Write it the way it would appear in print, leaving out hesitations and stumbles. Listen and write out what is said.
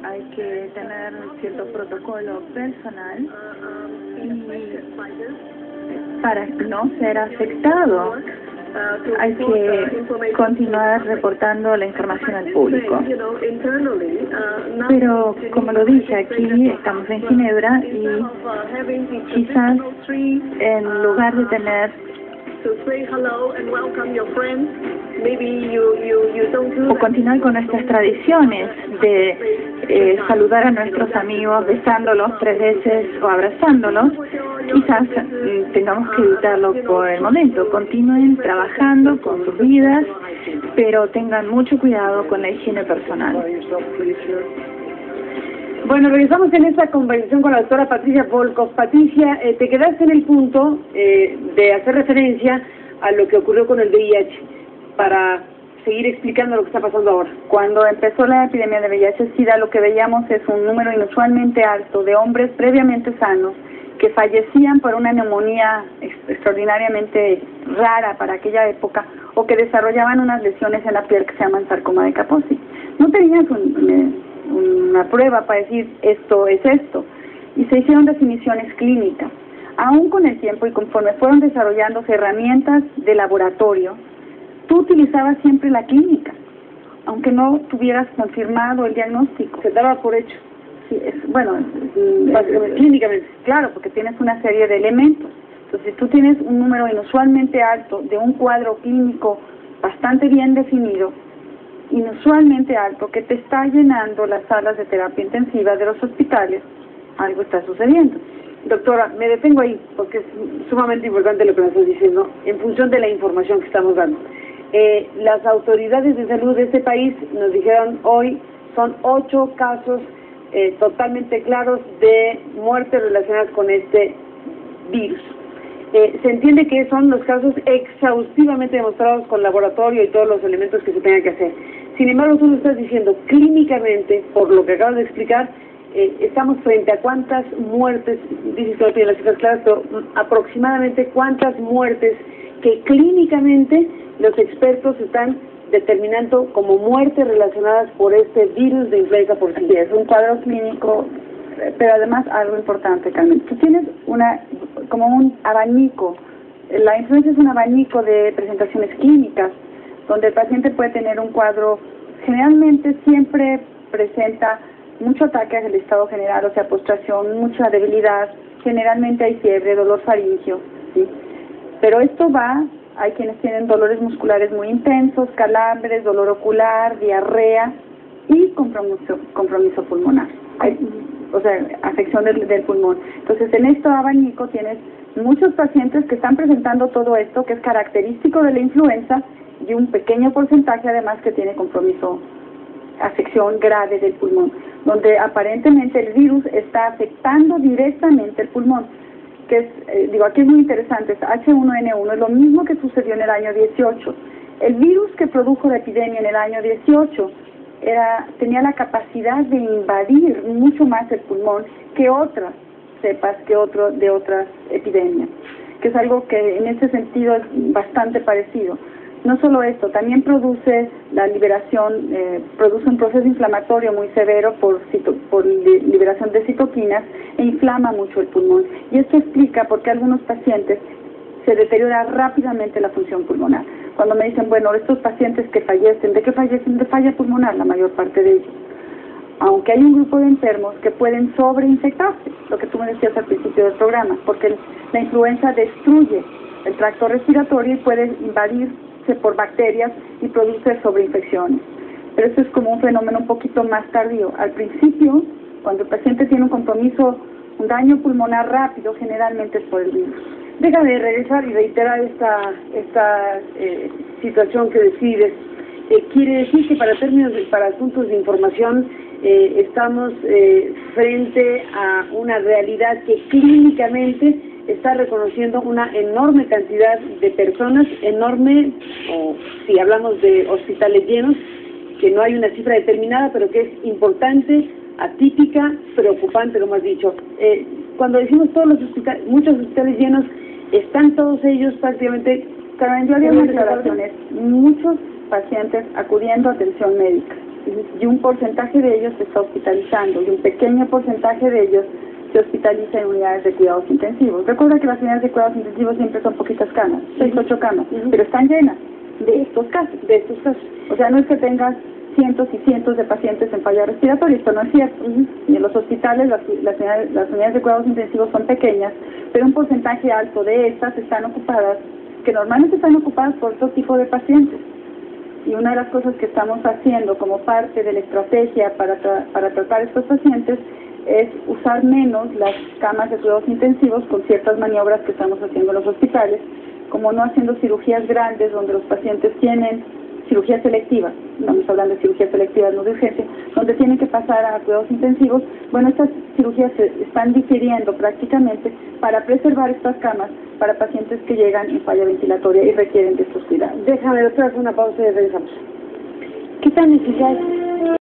hay que tener cierto protocolo personal para no ser afectado. Hay que continuar reportando la información al público. Pero, como lo dije, aquí estamos en Ginebra y quizás en lugar de tener o continuar con nuestras tradiciones de saludar a nuestros amigos besándolos 3 veces o abrazándolos, quizás tengamos que evitarlo por el momento. Continúen trabajando con sus vidas, pero tengan mucho cuidado con la higiene personal. Bueno, regresamos en esta conversación con la doctora Patricia Volkov. Patricia, te quedaste en el punto de hacer referencia a lo que ocurrió con el VIH, para seguir explicando lo que está pasando ahora. Cuando empezó la epidemia de VIH-Sida, lo que veíamos es un número inusualmente alto de hombres previamente sanos que fallecían por una neumonía extraordinariamente rara para aquella época, o que desarrollaban unas lesiones en la piel que se llaman sarcoma de Kaposi. No tenías una prueba para decir esto es esto, y se hicieron definiciones clínicas. Aún con el tiempo y conforme fueron desarrollándose herramientas de laboratorio, tú utilizabas siempre la clínica, aunque no tuvieras confirmado el diagnóstico. Se daba por hecho. Sí, clínicamente. Claro, porque tienes una serie de elementos. Entonces, si tú tienes un número inusualmente alto de un cuadro clínico bastante bien definido, inusualmente alto, que te está llenando las salas de terapia intensiva de los hospitales, algo está sucediendo. Doctora, me detengo ahí, porque es sumamente importante lo que me estás diciendo, en función de la información que estamos dando. Las autoridades de salud de este país nos dijeron hoy, son 8 casos totalmente claros de muertes relacionadas con este virus. Se entiende que son los casos exhaustivamente demostrados con laboratorio y todos los elementos que se tengan que hacer. Sin embargo, tú nos estás diciendo clínicamente, por lo que acabas de explicar, estamos frente a cuántas muertes, dices que no tienen las cifras claras, pero aproximadamente cuántas muertes que clínicamente los expertos están determinando como muertes relacionadas por este virus de influenza porcina. Sí, es un cuadro clínico, pero además algo importante, Carmen. Tú tienes como un abanico. La influenza es un abanico de presentaciones clínicas, donde el paciente puede tener un cuadro, generalmente siempre presenta mucho ataque al estado general, o sea, postración, mucha debilidad, generalmente hay fiebre, dolor faríngeo, ¿sí? Pero esto hay quienes tienen dolores musculares muy intensos, calambres, dolor ocular, diarrea y compromiso pulmonar, o sea, afección del pulmón. Entonces, en este abanico tienes muchos pacientes que están presentando todo esto, que es característico de la influenza, y un pequeño porcentaje además que tiene afección grave del pulmón, donde aparentemente el virus está afectando directamente el pulmón, que es, aquí es muy interesante, es H1N1, es lo mismo que sucedió en el año 18. El virus que produjo la epidemia en el año 18 tenía la capacidad de invadir mucho más el pulmón que otras cepas, de otras epidemias, que es algo que en ese sentido es bastante parecido. No solo esto, también produce la liberación, produce un proceso inflamatorio muy severo por liberación de citoquinas e inflama mucho el pulmón. Y esto explica por qué algunos pacientes se deteriora rápidamente la función pulmonar. Cuando me dicen, bueno, estos pacientes que fallecen, ¿de qué fallecen? De falla pulmonar, la mayor parte de ellos. Aunque hay un grupo de enfermos que pueden sobreinfectarse, lo que tú me decías al principio del programa, porque la influenza destruye el tracto respiratorio y puede invadirse por bacterias y produce sobreinfecciones. Pero esto es como un fenómeno un poquito más tardío. Al principio, cuando el paciente tiene un daño pulmonar rápido, generalmente es por el virus. Déjame regresar y reiterar esta situación que decides. Quiere decir que para asuntos de información estamos frente a una realidad que clínicamente está reconociendo una enorme cantidad de personas, o si hablamos de hospitales llenos, que no hay una cifra determinada, pero que es importante, atípica, preocupante, como has dicho. Cuando decimos muchos hospitales llenos, están todos ellos prácticamente... Carmen, yo haría unas declaraciones, muchos pacientes acudiendo a atención médica, y un porcentaje de ellos se está hospitalizando y un pequeño porcentaje de ellos se hospitaliza en unidades de cuidados intensivos. Recuerda que las unidades de cuidados intensivos siempre son poquitas camas, 6, 8 camas, pero están llenas de estos casos, O sea, no es que tengas cientos y cientos de pacientes en falla respiratoria, esto no es cierto. Y en los hospitales las unidades de cuidados intensivos son pequeñas, pero un porcentaje alto de estas están ocupadas, que normalmente están ocupadas por otro tipo de pacientes. Y una de las cosas que estamos haciendo como parte de la estrategia para tratar estos pacientes es usar menos las camas de cuidados intensivos con ciertas maniobras que estamos haciendo en los hospitales, como no haciendo cirugías grandes donde los pacientes tienen cirugías selectivas, estamos hablando de cirugías selectivas, no de urgencia, donde tienen que pasar a cuidados intensivos. Bueno, estas cirugías se están difiriendo prácticamente para preservar estas camas para pacientes que llegan en falla ventilatoria y requieren de estos cuidados. Déjame, doctora, hacer una pausa y regresamos. ¿Qué tan eficaz